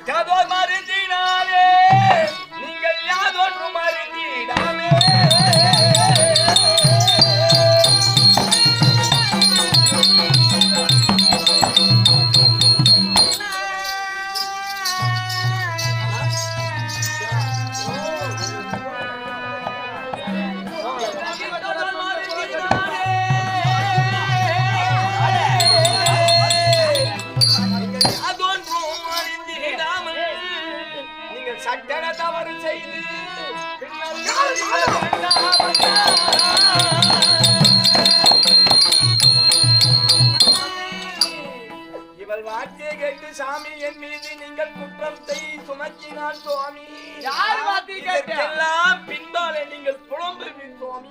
மருந்தினாலே நீங்கள் யாதொன்று மருந்திடாமே சட்டன தவறு செய்து இவள் வார்த்தையை கேட்டு சாமி என் மீது நீங்கள் குற்றத்தை சுமத்தினான் சுவாமி. யார் வார்த்தை கேட்டெல்லாம் பின்பாலே நீங்கள் புலம்புவீர் சுவாமி.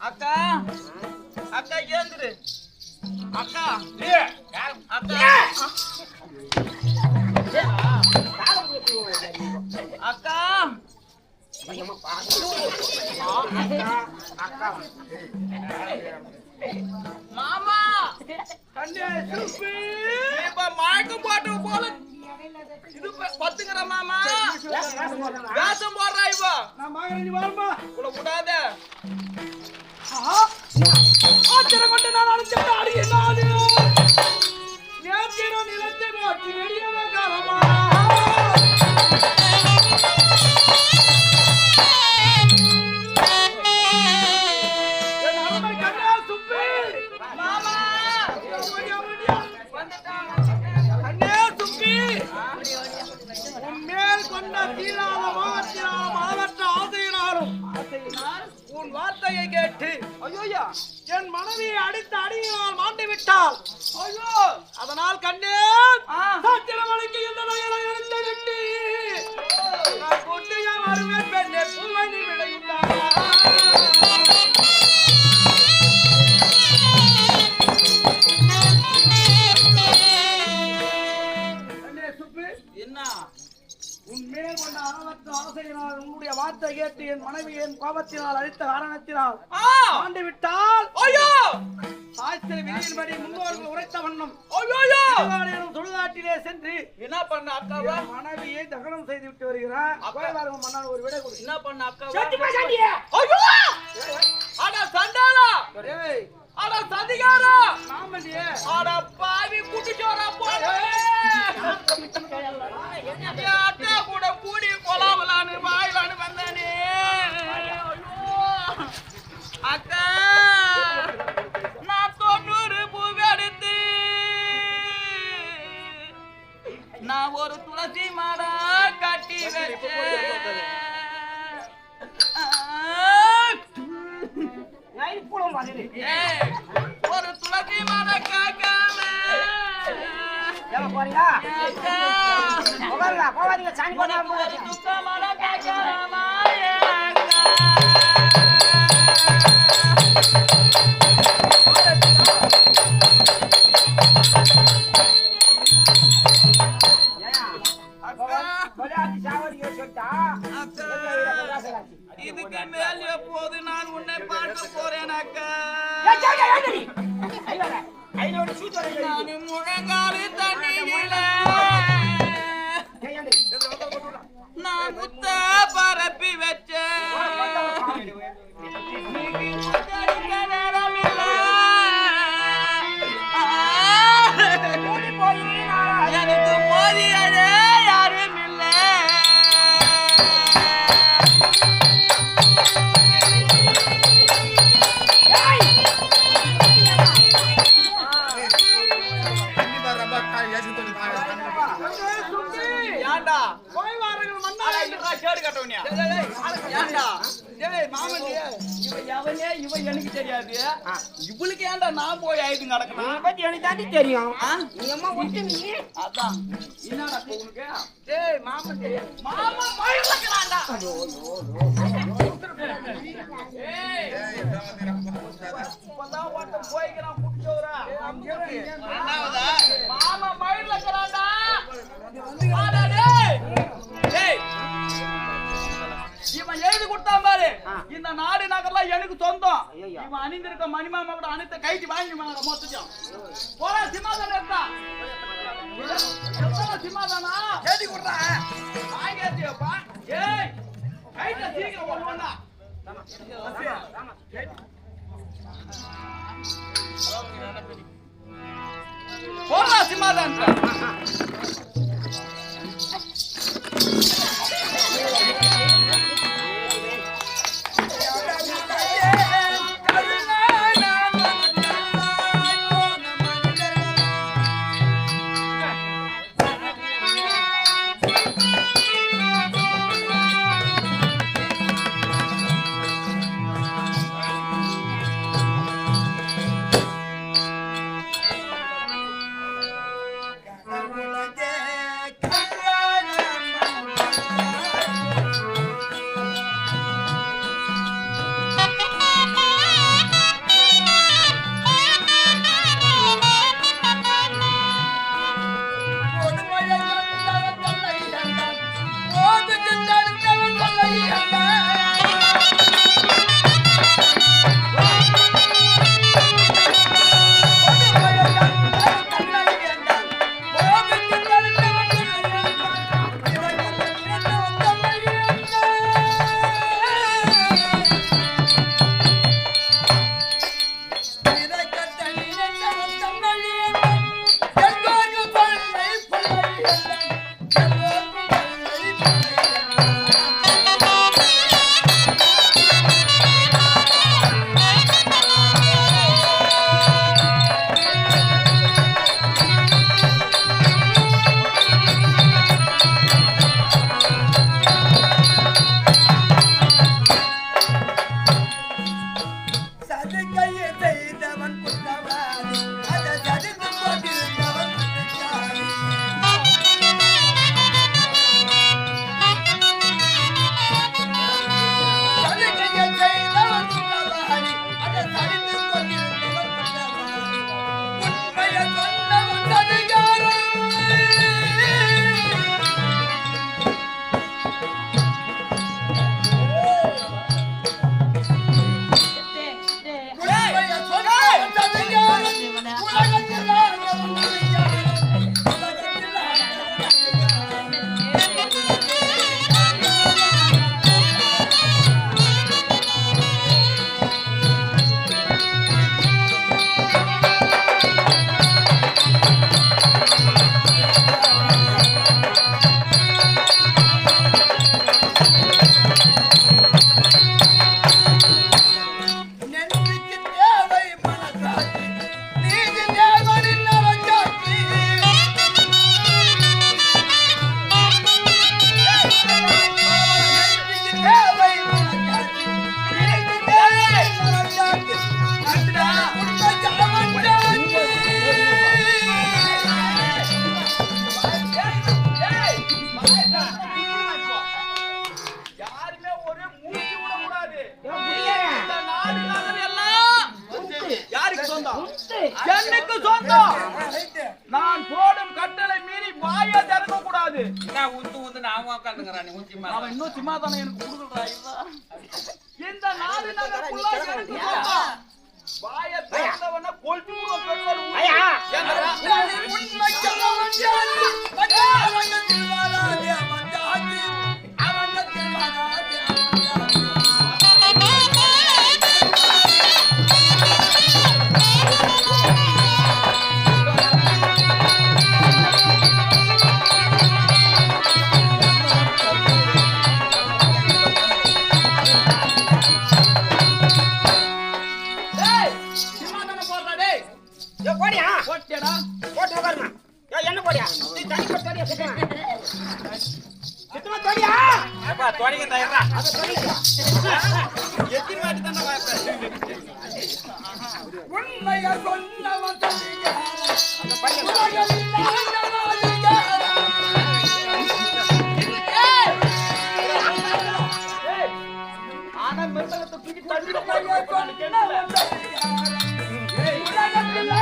அக்கா அக்கா ஏந்துரு அக்கா அக்கா அக்கா மாமா மயக்கம் போட்டு போல இது பத்துக்கிற மாமா வேஷம் போடுறா இவ உள்ள விடாத ஆச்சரிய கொண்டு நான் அழைச்சிட்டு அடிக்கிறானே நேத்திர நிலத்தை மாற்றி வெளியவ காலமா உன் வார்த்தையை கேட்டு ஐயோ என் மனைவியை அடித்து அடியினால் மாண்டு விட்டால் ஐயோ அதனால் கண்ணே சத்திரமலைக்கு இந்த நகரை எடுத்து விட்டு நான் கொட்டிய வருவே பெண்ணே பூவணி விளையுண்டாரா உன்மேல் கொண்ட அளவற்ற ஆசையினால் உன்னுடைய வார்த்தை கேட்டு என் மனைவி என் கோபத்தினால் அழித்த காரணத்தினால் ஆண்டு விட்டால் சாஸ்திர விதியின்படி முன்னோர்கள் உரைத்த வண்ணம் சுடுகாட்டிலே சென்று என்ன பண்ண அக்காவா மனைவியை தகனம் செய்து விட்டு வருகிறார். மன்னர் ஒரு விடை கொடு. என்ன பண்ண அக்காவா சண்டாளா அட சதிகாரா நாமடியே அட பாவி குட்டிச்சோரா போடே அட்டா கூட கூடி கொலாவலான்னு வாயிலான்னு வந்தானே அக்கா நான் 90 பூவை எடுத்து நான் ஒரு துளசி மாடா கட்டி வச்சேன் ஒரு துளசி மாட காக்காம சாணி துக்க மாட காக்காம இதுக்கு மேலே போது நான் உன்னை பார்க்க போறேன் அக்கா. நான் முழங்காலு தண்ணியில நான் முத்த பரப்ப போட்டவனியா ஏண்டா டேய் மாமன் இவன் எவனே இவன் எனக்கு தெரியாது இவளுக்கு ஏன்டா நான் போய் ஆயுது நடக்கணும் பத்தி எனக்கு தாண்டி தெரியும் நீ அம்மா ஒட்டு நீ அதான் என்னடா உனக்கு டேய் மாமன் தெரியாது மாமன் மயிலக்கறான்டா ஏய் இப்பதான் ஓட்ட போய்க்கிறான் புடிச்சோரா என்னடா மாமா மயிலக்கறான்டா வாடா டேய் டேய் இவன் எழுதி கொடுத்தான் பாரு இந்த நாடு நகர்லாம் எனக்கு சொந்தம் இவன் அணிந்திருக்க மணிமாமா கூட அனைத்து கைட்டி வாங்கி மொத்தம் போல சிம்மாதானம் இருந்தா சிம்மாதானா எழுதி கொடுறா வாங்கியாச்சியப்பா ஏய் கைட்ட சீக்கிரம் ஒண்ணா போல சிம்மாதானம் எனக்கு சொந்தம். நான் போடும் கட்டளை மீறி வாயை திறக்க கூடாது. நான் உந்து நான் உட்காந்துங்கறானே உச்சிமா. அவன் இன்னும் சும்மா தானே எனக்கு குடுக்குறா. இந்த நாடு நகருக்குள்ள எனக்கு சொந்தம். வாயை திறந்தவன கொல்சி கூட பெருவர். ஐயா என்னடா உண்மை சொல்ல வந்தாரு. அவன் வாராதே அவன் ஜாதி. அவன் வாராதே போடியா போட்டேடா போட்டு உட்காருமா என்ன போடியா நீ தண்ணி போட்டு சொல்லிட்டாரா அத சொல்லியா எத்தனை வாட்டி தானே வாய்ப்பேன் உண்மையை சொன்னவன் சொல்லியா அந்த பையன் ஆனா மெத்தகத்தை தூக்கி தள்ளிட பையா சொன்னவன் சொல்லியா உலகத்தில்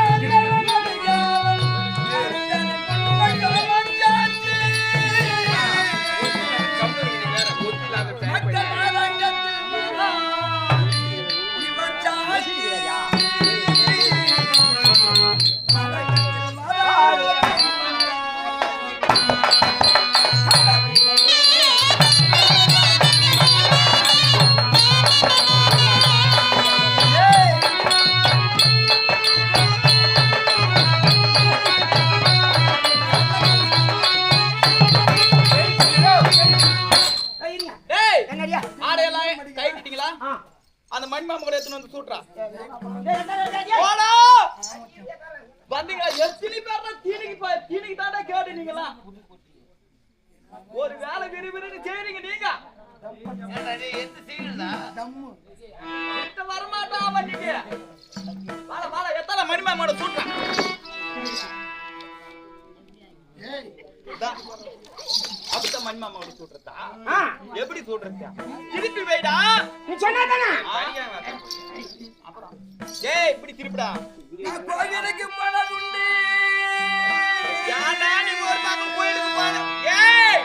அந்த மண்மாம கூட எடுத்துன்னு வந்து சூட்றா போடா வந்தீங்களா எத்தனை பேர் தீனிக்கு தாண்டா கேடுனீங்களா ஒரு வேலை விரும்பி செய்றீங்க நீங்க எந்த சீனா வரமாட்டா அவன் நீங்க வாழ வாழ எத்தனை மண்மாமோட சூட்றா அப்படித்த மண்மாமோட சூட்றதா எப்படி சூட்றதா திருப்பி வைடா நீ சொன்னதானே ஏய் இப்படி திருப்பிடா நான் கோவிலுக்கு போனதுண்டு யாடா நீ ஒரு பக்கம் கோயிலுக்கு போன ஏய்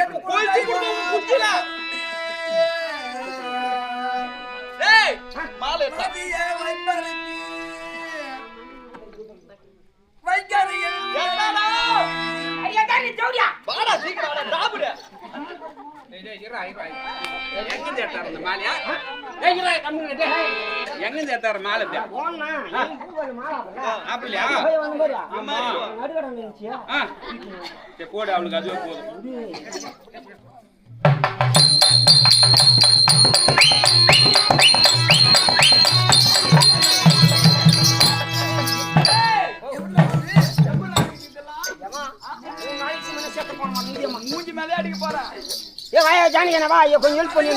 எனக்கு கோயிலுக்கு போறது குச்சில ஏய் மாலை சபியே வைப்பறக்கு வைக்காதீங்க என்னடா ஐயா தானே ஜோடியா வாடா சீக்கிரம் வாடா சாப்பிடு எங்க ஏத்தாரு இந்த மாலையா ஏய் இரு கம்முனு டேய் எங்க ஏத்தாரு மாலை போன்னா நீ பூவல மாலாடா அப்படியா போய் வந்து பாரு ஆமா நடுகட நின்னுச்சியா சரி போடு அவளுக்கு அதுவே போதும் மூஞ்சி மேலே அடிக்க போறேன் ஏ வாயா ஜானி என்ன வா ஐயோ கொஞ்சம் ஹெல்ப் பண்ணி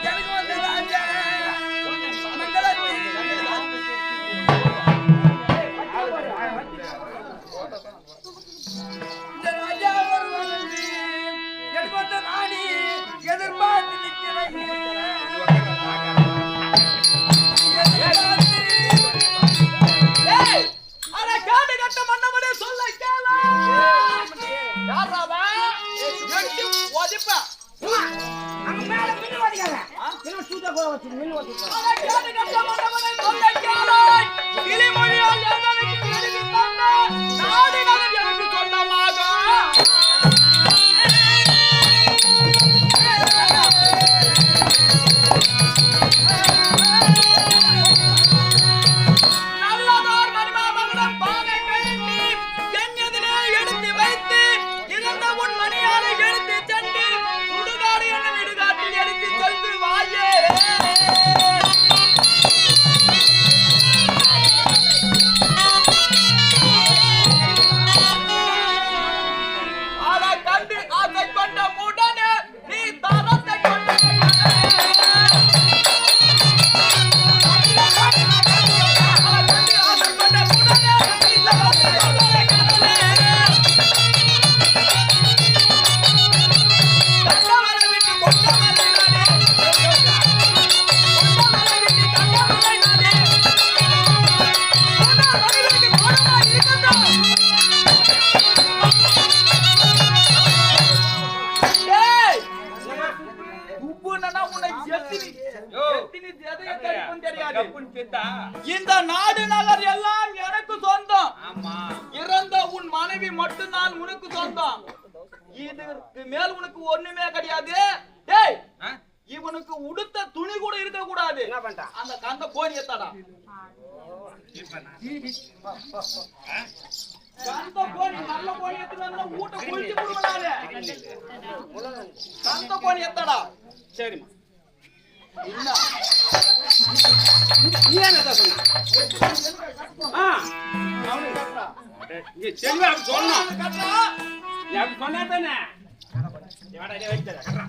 எனக்கு வந்து ராஜா மங்களத்தி இந்த ராஜா வருவாங்க எனக்கு வந்து ராணி எதிர்பார்த்து நிற்கிறேன் இந்த நாடு நகர் எல்லாம் எனக்கு சொந்தம். இறந்த உன் மனைவி மட்டும்தான் உனக்கு சொந்தம். இதற்கு மேல் உனக்கு ஒண்ணுமே கிடையாது. டேய், இவனுக்கு உடுத்த துணி கூட இருக்க கூடாது. அந்த கந்த கோணி எத்தாடா. கந்த கோணி நல்ல கோணி எத்துனா ஊட்ட குளிச்சு போடுவானே. கந்த கோணி எத்தாடா. சரிமா. இல்ல நீ என்னடா சொன்ன? அவனுக்கு கட்டா. இங்க தெளிவா அப்படி சொல்லணும். கட்டுறா. நீ அப்படி சொன்னா தானே நீ வாடா, இதை வைத்தா கட்டுறா.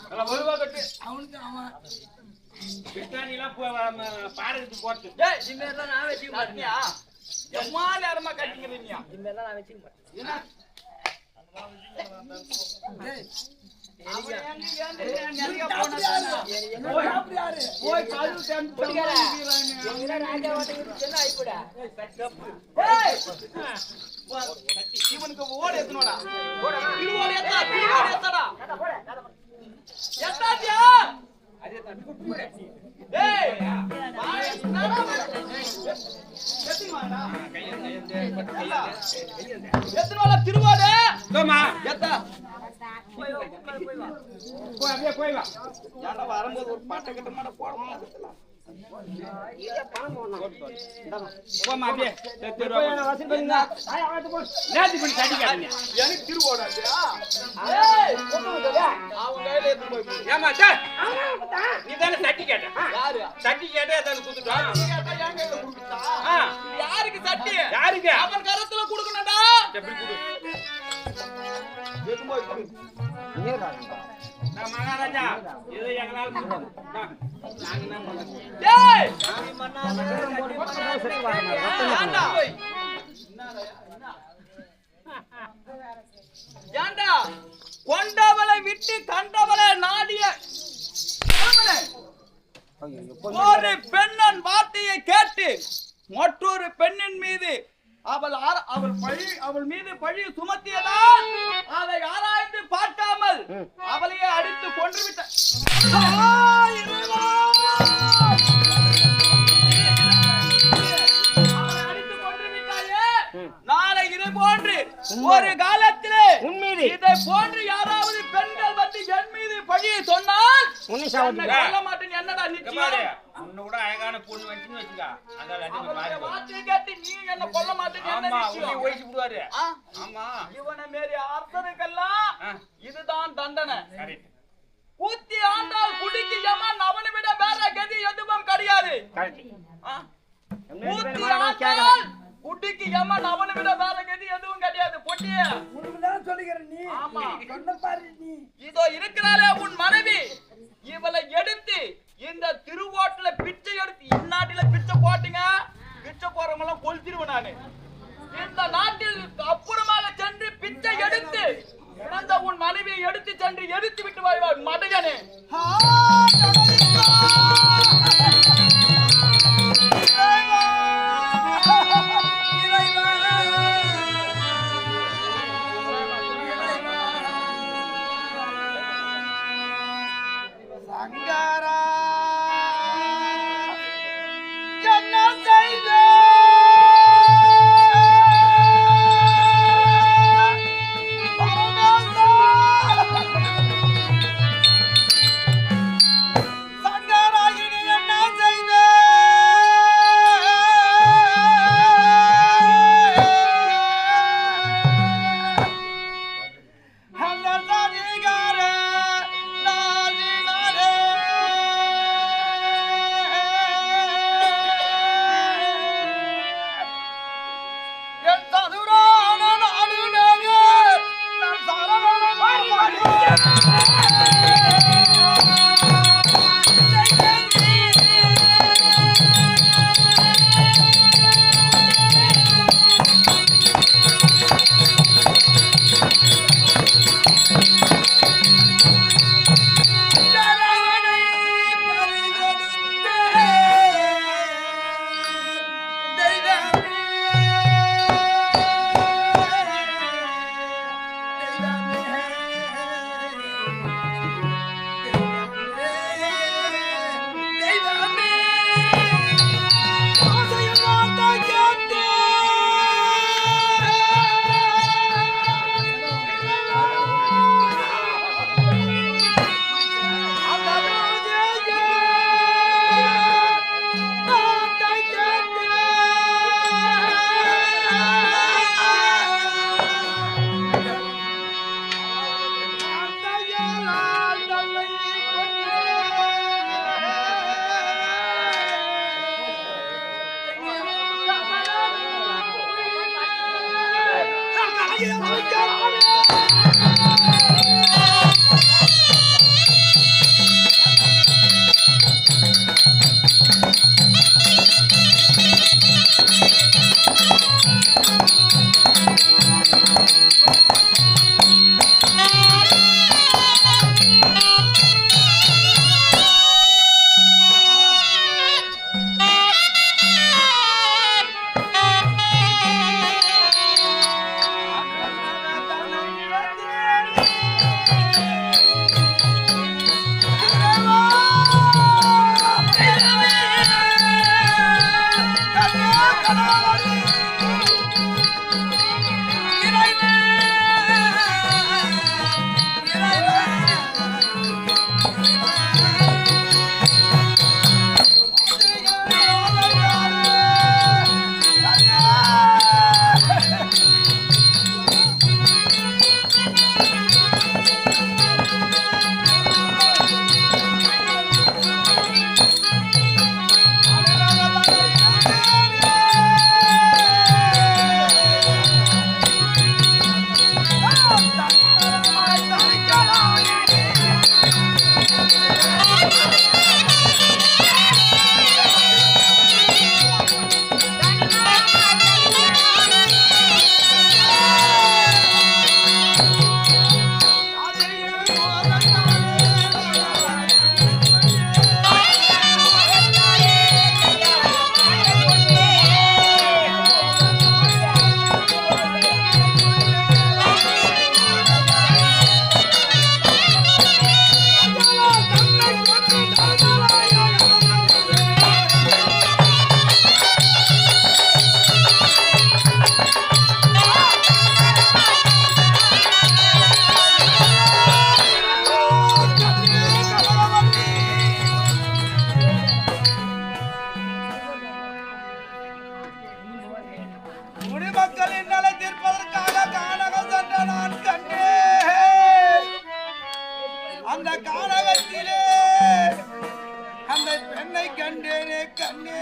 நல்லா ஒழுங்கா கட்டு. அவனுக்கு அவன் பிரிட்டானியெல்லாம் பாடத்துக்கு போட்டு ஏய் இனிமேல் நான் வச்சுக்க மாட்டியா எம்மா நேரமா கட்டிக்கிறீங்க இனிமேல் நான் வச்சுக்க மாட்டேன். என்ன அவன் எங்க ஏன் நிறைய போய் கழுவு இவனுக்கு ஓடு எத்தனோடா திருவோடு எத்தடா எத்தாத்தியா ஏய் எத்தனோட திருவோடு எத்தா போய் அப்படியே போய் வா. ஏன்டா வரும்போது ஒரு பாட்டை கட்ட மாட்ட போட மாட்டேன் போம்மா அப்படியே. போய் என்ன வசதி பண்ணுங்க. நேத்து பண்ணி தட்டி காட்டுங்க. எனக்கு திருவோடா ஏய் அவன் கையில எடுத்து போய் ஏமா சார் நீ தானே தட்டி கேட்ட. யாரு தட்டி கேட்டே அதை குடுத்துட்டா. கேட்டா என் கையில கொடுத்தா யாருக்கு சட்டி யாருக்கு அவன் கரத்துல கொடுக்கணும்டா எப்படி கொடு. எடுத்து போய் கொடு நான் மகாராஜா இது எங்களால முடியாது. நாங்க என்ன பண்ணலாம். ஏய் ஏண்டா கொண்டவளை விட்டு கண்டவளை நாடிய ஒரு பெண்ணன் வார்த்தையை கேட்டு மற்றொரு பெண்ணின் மீது அவள் மீது பழி சுமத்தியதால் அதை ஆராய்ந்து பார்க்காமல் அவளையே அடித்து கொன்றுவிட்ட நாளை இது போன்று ஒரு காலத்திலே இதை போன்று யாராவது பெண்கள் வந்து என் மீது பழியை சொன்னால் சொல்ல மாட்டேன். என்னடா நிச்சயம் உன்னை விட அழகான பொண்ணு வந்துன்னு வச்சுக்கா. அவருடைய வார்த்தையை கேட்டு நீ என்ன கொல்ல மாட்டேன். என்ன ஆமா நிச்சயம்? ஒழிச்சு விடுவாரு. ஆ? ஆமா இவனை மாரி அரசனுக்கெல்லாம் இதுதான் தண்டனை. கரெக்ட். கூத்தி ஆண்டால் குடிக்கு யமன் அவனை விட வேற கதி எதுவும் கிடையாது. ஆ? கூத்தி ஆண்டால் குடிக்கு யமன் அவனை விட வேற கதி எதுவும் கிடையாது. பொட்டியே உனக்குதான் சொல்லுகிறேன் நீ. ஆமா சொன்ன பாரு நீ. இதோ இருக்கிறாளே உன் மனைவி இவளை எடுத்து இந்த திருவோட்டுல பிச்சை எடுத்து இந்நாட்டில பிச்சை போட்டுங்க பிச்சை போறவங்க எல்லாம் கொளுத்திடுவேன் நானு. இந்த நாட்டில் அப்புறமாக சென்று பிச்சை எடுத்து இறந்த உன் மனைவியை எடுத்து சென்று எடுத்து விட்டு வாய்வாய் மடையனே. சங்கரா என்ன செய்த சங்கரா இனி என்ன செய்த அந்த சாதிகார நாதினாரே என் சதுரான நாடுனே நான் சரவண குடிமக்களின் நலை தீர்ப்பதற்காக கானகம் சென்ற நான் கண்டேன். அந்த கானகத்திலே அந்த பெண்ணை கண்டேனே கண்ணே.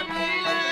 கண்ணிலே